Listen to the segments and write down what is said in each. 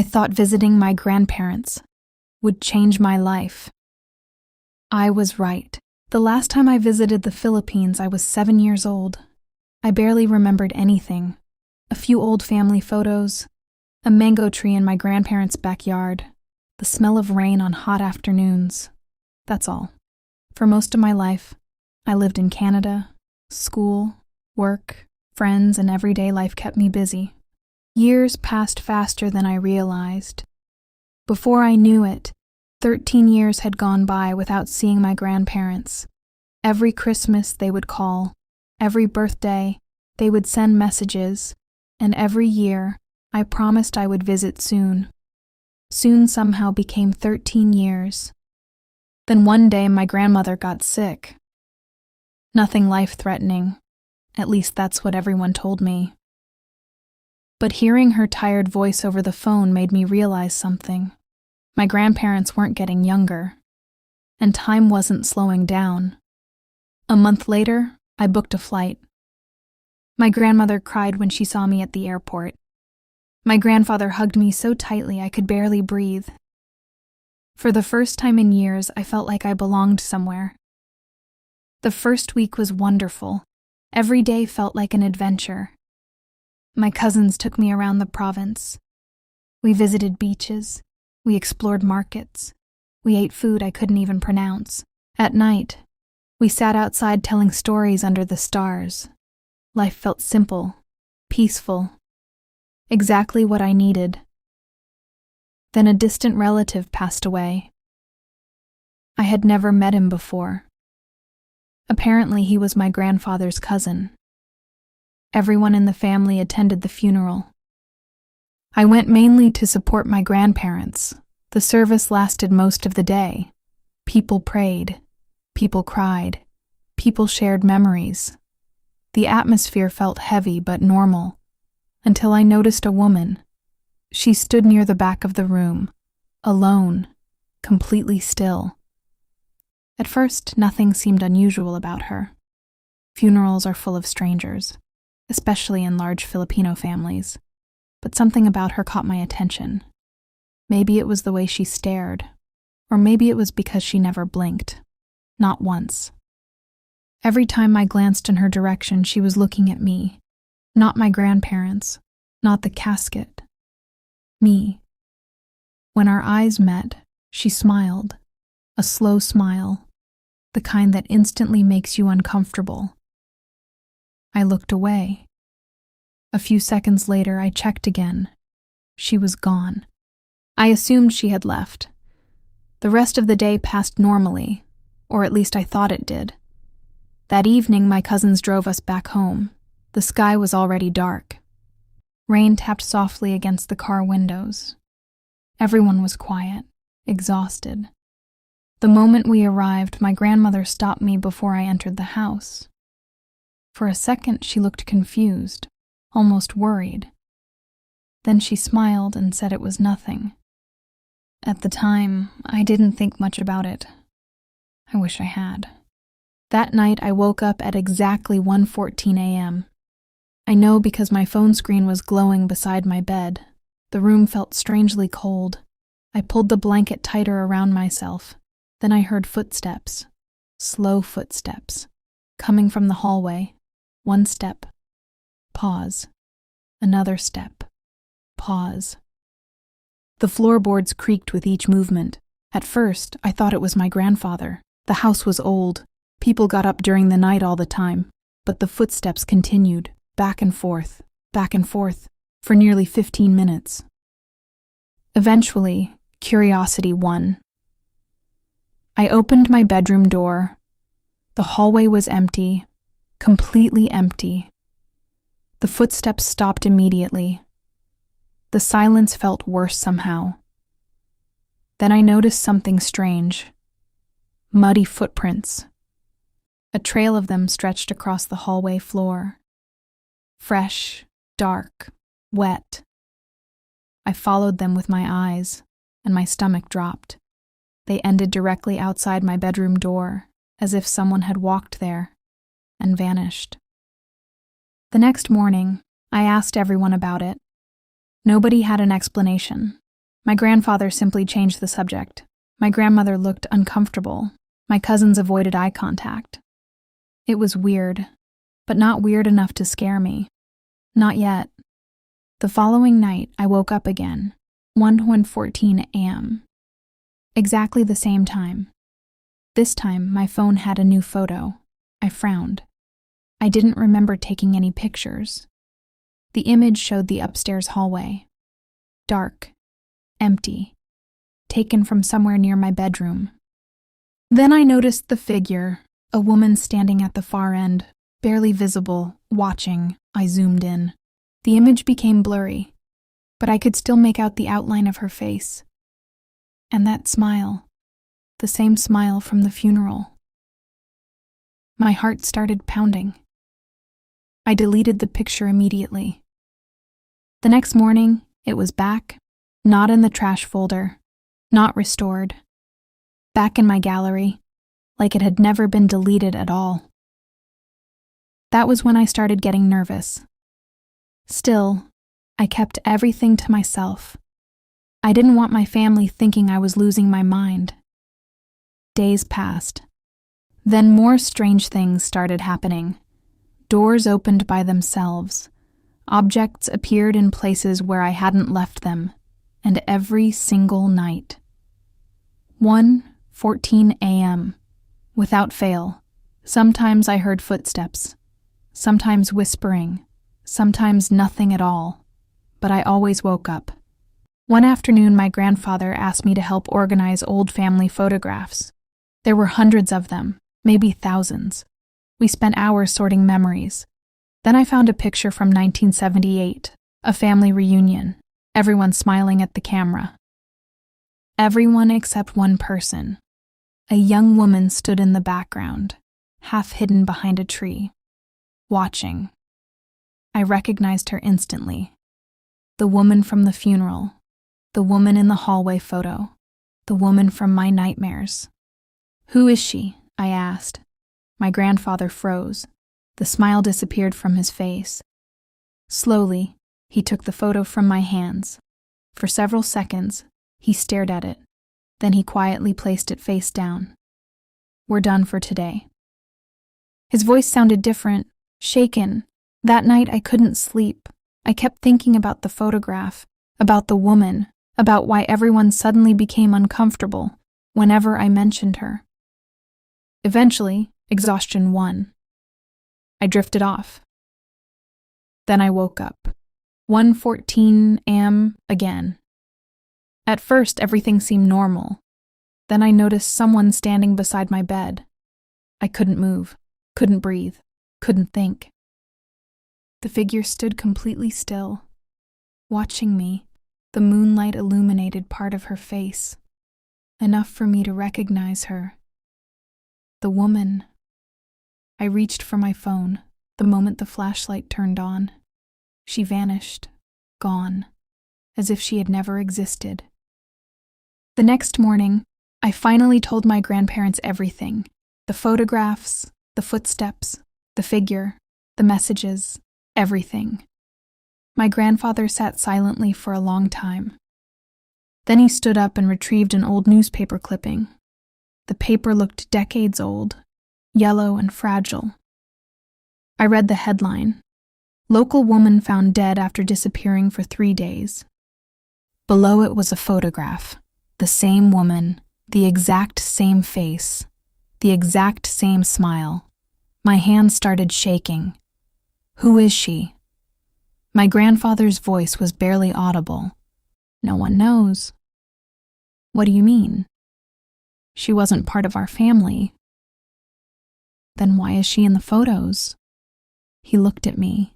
I thought visiting my grandparents would change my life. I was right. The last time I visited the Philippines, I was 7 years old. I barely remembered anything. A few old family photos, a mango tree in my grandparents' backyard, the smell of rain on hot afternoons. That's all. For most of my life, I lived in Canada. School, work, friends, and everyday life kept me busy. Years passed faster than I realized. Before I knew it, 13 years had gone by without seeing my grandparents. Every Christmas they would call, every birthday they would send messages, and every year I promised I would visit soon. Soon somehow became 13 years. Then one day my grandmother got sick. Nothing life-threatening, at least that's what everyone told me. But hearing her tired voice over the phone made me realize something. My grandparents weren't getting younger, and time wasn't slowing down. A month later, I booked a flight. My grandmother cried when she saw me at the airport. My grandfather hugged me so tightly I could barely breathe. For the first time in years, I felt like I belonged somewhere. The first week was wonderful. Every day felt like an adventure. My cousins took me around the province. We visited beaches. We explored markets. We ate food I couldn't even pronounce. At night, we sat outside telling stories under the stars. Life felt simple, peaceful, exactly what I needed. Then a distant relative passed away. I had never met him before. Apparently, he was my grandfather's cousin. Everyone in the family attended the funeral. I went mainly to support my grandparents. The service lasted most of the day. People prayed. People cried. People shared memories. The atmosphere felt heavy but normal, until I noticed a woman. She stood near the back of the room, alone, completely still. At first, nothing seemed unusual about her. Funerals are full of strangers, especially in large Filipino families. But something about her caught my attention. Maybe it was the way she stared, or maybe it was because she never blinked. Not once. Every time I glanced in her direction, she was looking at me. Not my grandparents, not the casket. Me. When our eyes met, she smiled. A slow smile, the kind that instantly makes you uncomfortable. I looked away. A few seconds later, I checked again. She was gone. I assumed she had left. The rest of the day passed normally, or at least I thought it did. That evening, my cousins drove us back home. The sky was already dark. Rain tapped softly against the car windows. Everyone was quiet, exhausted. The moment we arrived, my grandmother stopped me before I entered the house. For a second, she looked confused, almost worried. Then she smiled and said it was nothing. At the time, I didn't think much about it. I wish I had. That night, I woke up at exactly 1:14 a.m. I know because my phone screen was glowing beside my bed. The room felt strangely cold. I pulled the blanket tighter around myself. Then I heard footsteps, slow footsteps, coming from the hallway. One step. Pause. Another step. Pause. The floorboards creaked with each movement. At first, I thought it was my grandfather. The house was old. People got up during the night all the time. But the footsteps continued, back and forth, for nearly 15 minutes. Eventually, curiosity won. I opened my bedroom door. The hallway was empty, completely empty. The footsteps stopped immediately. The silence felt worse somehow. Then I noticed something strange. Muddy footprints. A trail of them stretched across the hallway floor. Fresh, dark, wet. I followed them with my eyes, and my stomach dropped. They ended directly outside my bedroom door, as if someone had walked there and vanished. The next morning, I asked everyone about it. Nobody had an explanation. My grandfather simply changed the subject. My grandmother looked uncomfortable. My cousins avoided eye contact. It was weird, but not weird enough to scare me. Not yet. The following night, I woke up again, 1:14 a.m. Exactly the same time. This time, my phone had a new photo. I frowned. I didn't remember taking any pictures. The image showed the upstairs hallway. Dark, empty, taken from somewhere near my bedroom. Then I noticed the figure, a woman standing at the far end, barely visible, watching. I zoomed in. The image became blurry, but I could still make out the outline of her face. And that smile, the same smile from the funeral. My heart started pounding. I deleted the picture immediately. The next morning, it was back, not in the trash folder, not restored. Back in my gallery, like it had never been deleted at all. That was when I started getting nervous. Still, I kept everything to myself. I didn't want my family thinking I was losing my mind. Days passed. Then more strange things started happening. Doors opened by themselves. Objects appeared in places where I hadn't left them, and every single night. 1:14 a.m. Without fail. Sometimes I heard footsteps. Sometimes whispering. Sometimes nothing at all. But I always woke up. One afternoon, my grandfather asked me to help organize old family photographs. There were hundreds of them, maybe thousands. We spent hours sorting memories. Then I found a picture from 1978, a family reunion, everyone smiling at the camera. Everyone except one person. A young woman stood in the background, half hidden behind a tree, watching. I recognized her instantly. The woman from the funeral, the woman in the hallway photo, the woman from my nightmares. "Who is she?" I asked. My grandfather froze. The smile disappeared from his face. Slowly, he took the photo from my hands. For several seconds, he stared at it. Then he quietly placed it face down. "We're done for today." His voice sounded different, shaken. That night I couldn't sleep. I kept thinking about the photograph, about the woman, about why everyone suddenly became uncomfortable whenever I mentioned her. Eventually, exhaustion won. I drifted off. Then I woke up. 1:14 a.m. again. At first, everything seemed normal. Then I noticed someone standing beside my bed. I couldn't move, couldn't breathe, couldn't think. The figure stood completely still, watching me. The moonlight illuminated part of her face, enough for me to recognize her. The woman. I reached for my phone the moment the flashlight turned on. She vanished, gone, as if she had never existed. The next morning, I finally told my grandparents everything. The photographs, the footsteps, the figure, the messages, everything. My grandfather sat silently for a long time. Then he stood up and retrieved an old newspaper clipping. The paper looked decades old, yellow and fragile. I read the headline: "Local woman found dead after disappearing for 3 days." Below it was a photograph. The same woman, the exact same face, the exact same smile. My hands started shaking. "Who is she?" My grandfather's voice was barely audible. "No one knows." "What do you mean?" "She wasn't part of our family." "Then why is she in the photos?" He looked at me.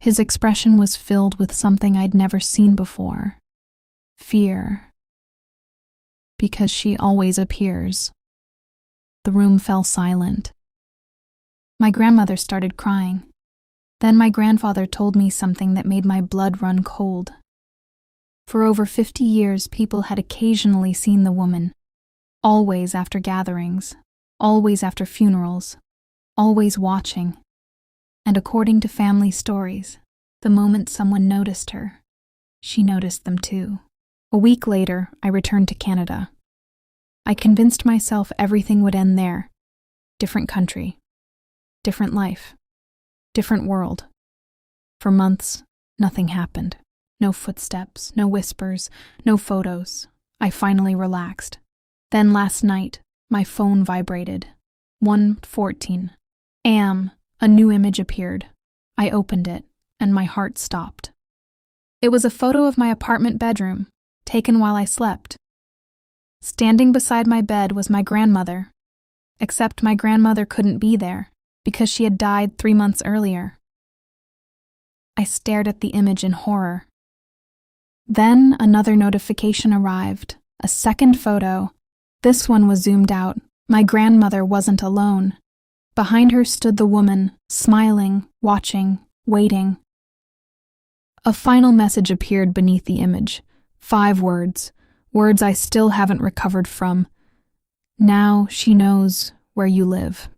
His expression was filled with something I'd never seen before. Fear. "Because she always appears." The room fell silent. My grandmother started crying. Then my grandfather told me something that made my blood run cold. For over 50 years, people had occasionally seen the woman, always after gatherings, always after funerals, always watching. And according to family stories, the moment someone noticed her, she noticed them too. A week later, I returned to Canada. I convinced myself everything would end there. Different country, different life, different world. For months, nothing happened. No footsteps, no whispers, no photos. I finally relaxed. Then last night, my phone vibrated. 1:14 a.m. A new image appeared. I opened it, and my heart stopped. It was a photo of my apartment bedroom, taken while I slept. Standing beside my bed was my grandmother, except my grandmother couldn't be there because she had died 3 months earlier. I stared at the image in horror. Then another notification arrived, a second photo. This one was zoomed out. My grandmother wasn't alone. Behind her stood the woman, smiling, watching, waiting. A final message appeared beneath the image. 5 words, words I still haven't recovered from. Now she knows where you live.